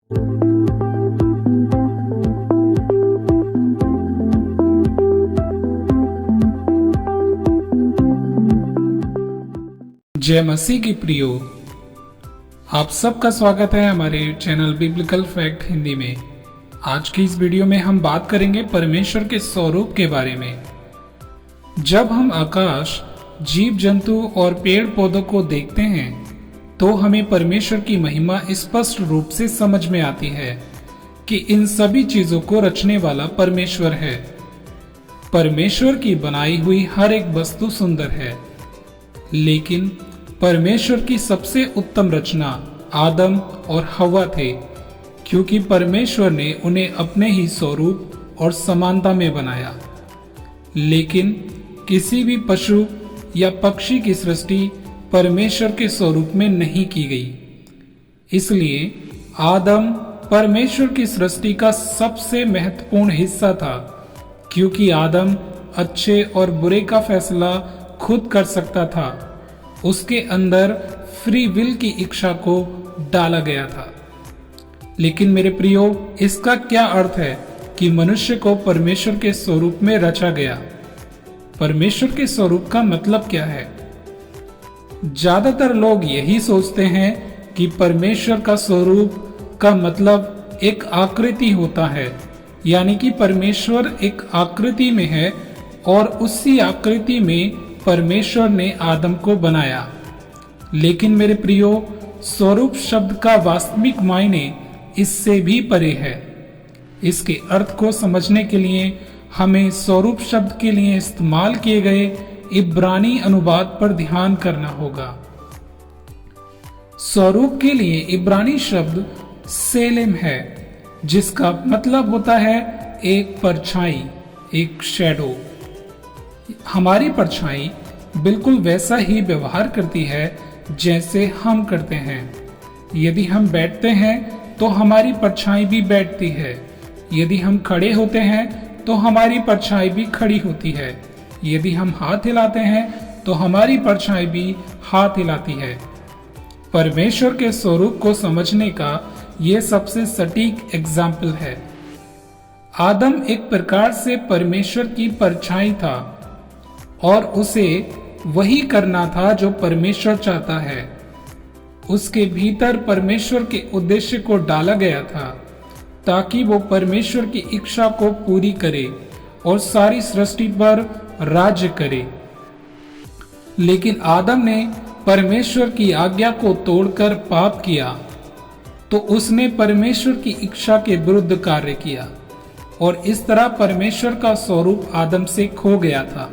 जय मसीह की प्रियो, आप सबका स्वागत है हमारे चैनल बिब्लिकल फैक्ट हिंदी में। आज की इस वीडियो में हम बात करेंगे परमेश्वर के स्वरूप के बारे में। जब हम आकाश, जीव जंतु और पेड़ पौधों को देखते हैं तो हमें परमेश्वर की महिमा स्पष्ट रूप से समझ में आती है कि इन सभी चीजों को रचने वाला परमेश्वर है। परमेश्वर की बनाई हुई हर एक वस्तु सुंदर है, लेकिन परमेश्वर की सबसे उत्तम रचना आदम और हव्वा थे, क्योंकि परमेश्वर ने उन्हें अपने ही स्वरूप और समानता में बनाया। लेकिन किसी भी पशु या पक्षी की सृष्टि परमेश्वर के स्वरूप में नहीं की गई। इसलिए आदम परमेश्वर की सृष्टि का सबसे महत्वपूर्ण हिस्सा था, क्योंकि आदम अच्छे और बुरे का फैसला खुद कर सकता था। उसके अंदर फ्री विल की इच्छा को डाला गया था। लेकिन मेरे प्रियो, इसका क्या अर्थ है कि मनुष्य को परमेश्वर के स्वरूप में रचा गया? परमेश्वर के स्वरूप का मतलब क्या है? ज्यादातर लोग यही सोचते हैं कि परमेश्वर का स्वरूप का मतलब एक आकृति होता है, यानी कि परमेश्वर एक आकृति में है और उसी आकृति में परमेश्वर ने आदम को बनाया। लेकिन मेरे प्रियो, स्वरूप शब्द का वास्तविक मायने इससे भी परे है। इसके अर्थ को समझने के लिए हमें स्वरूप शब्द के लिए इस्तेमाल किए गए इब्रानी अनुवाद पर ध्यान करना होगा। स्वरूप के लिए इब्रानी शब्द सेलेम है, जिसका मतलब होता है एक परछाई, एक शैडो। हमारी परछाई बिल्कुल वैसा ही व्यवहार करती है जैसे हम करते हैं। यदि हम बैठते हैं तो हमारी परछाई भी बैठती है। यदि हम खड़े होते हैं तो हमारी परछाई भी खड़ी होती है। यदि हम हाथ हिलाते हैं तो हमारी परछाई भी हाथ हिलाती है। परमेश्वर के स्वरूप को समझने का यह सबसे सटीक एग्जाम्पल है। आदम एक प्रकार से परमेश्वर की परछाई था और उसे वही करना था जो परमेश्वर चाहता है। उसके भीतर परमेश्वर के उद्देश्य को डाला गया था ताकि वो परमेश्वर की इच्छा को पूरी करे और सारी सृष्टि पर राज्य करे। लेकिन आदम ने परमेश्वर की आज्ञा को तोड़कर पाप किया, तो उसने परमेश्वर की इच्छा के विरुद्ध कार्य किया और इस तरह परमेश्वर का स्वरूप आदम से खो गया था।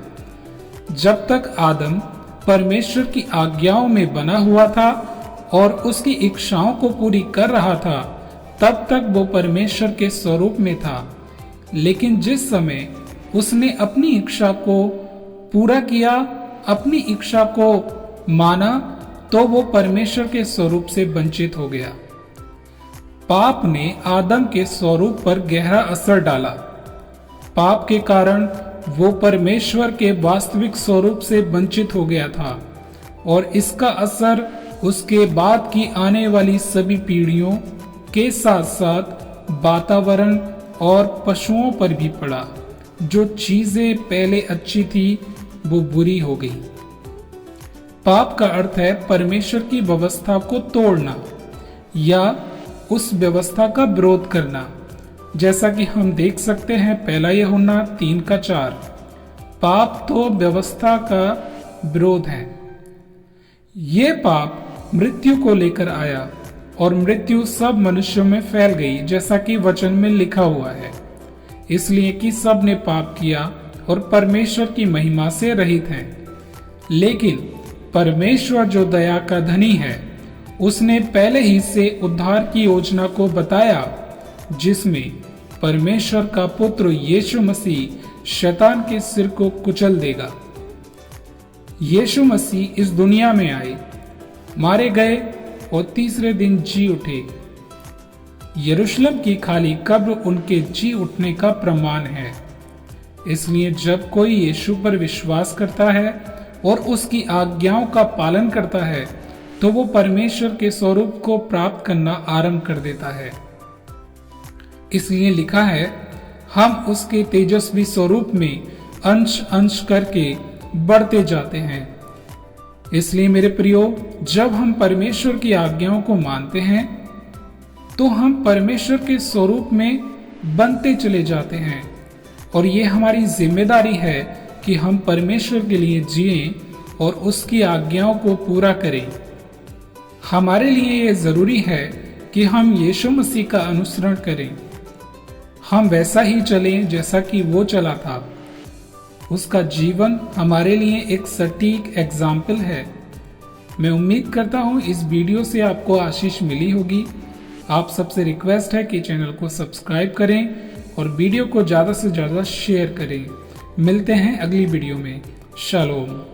जब तक आदम परमेश्वर की आज्ञाओं में बना हुआ था और उसकी इच्छाओं को पूरी कर रहा था, तब तक वो परमेश्वर के स्वरूप में था। लेकिन जिस समय उसने अपनी इच्छा को पूरा किया, अपनी इच्छा को माना, तो वो परमेश्वर के स्वरूप से वंचित हो गया। पाप ने आदम के स्वरूप पर गहरा असर डाला। पाप के कारण वो परमेश्वर के वास्तविक स्वरूप से वंचित हो गया था और इसका असर उसके बाद की आने वाली सभी पीढ़ियों के साथ साथ वातावरण और पशुओं पर भी पड़ा। जो चीजें पहले अच्छी थी वो बुरी हो गई। पाप का अर्थ है परमेश्वर की व्यवस्था को तोड़ना या उस व्यवस्था का विरोध करना। जैसा कि हम देख सकते हैं पहला यूहन्ना 3:4। पाप तो व्यवस्था का विरोध है। ये पाप मृत्यु को लेकर आया और मृत्यु सब मनुष्यों में फैल गई, जैसा कि वचन में लिखा हुआ है, इसलिए कि सब ने पाप किया और परमेश्वर की महिमा से रहित हैं। लेकिन परमेश्वर जो दया का धनी है, उसने पहले ही से उद्धार की योजना को बताया, जिसमें परमेश्वर का पुत्र यीशु मसीह शैतान के सिर को कुचल देगा। यीशु मसीह इस दुनिया में आए, मारे गए और तीसरे दिन जी उठे। यरूशलेम की खाली कब्र उनके जी उठने का प्रमाण है। इसलिए जब कोई यीशु पर विश्वास करता है और उसकी आज्ञाओं का पालन करता है, तो वो परमेश्वर के स्वरूप को प्राप्त करना आरंभ कर देता है। इसलिए लिखा है, हम उसके तेजस्वी स्वरूप में अंश अंश करके बढ़ते जाते हैं। इसलिए मेरे प्रियो, जब हम परमेश्वर की आज्ञाओं को मानते हैं तो हम परमेश्वर के स्वरूप में बनते चले जाते हैं, और ये हमारी जिम्मेदारी है कि हम परमेश्वर के लिए जिएं और उसकी आज्ञाओं को पूरा करें। हमारे लिए ये जरूरी है कि हम यीशु मसीह का अनुसरण करें, हम वैसा ही चलें जैसा कि वो चला था। उसका जीवन हमारे लिए एक सटीक एग्जाम्पल है। मैं उम्मीद करता हूँ इस वीडियो से आपको आशीष मिली होगी। आप सबसे रिक्वेस्ट है कि चैनल को सब्सक्राइब करें और वीडियो को ज़्यादा से ज़्यादा शेयर करें। मिलते हैं अगली वीडियो में। शालोम।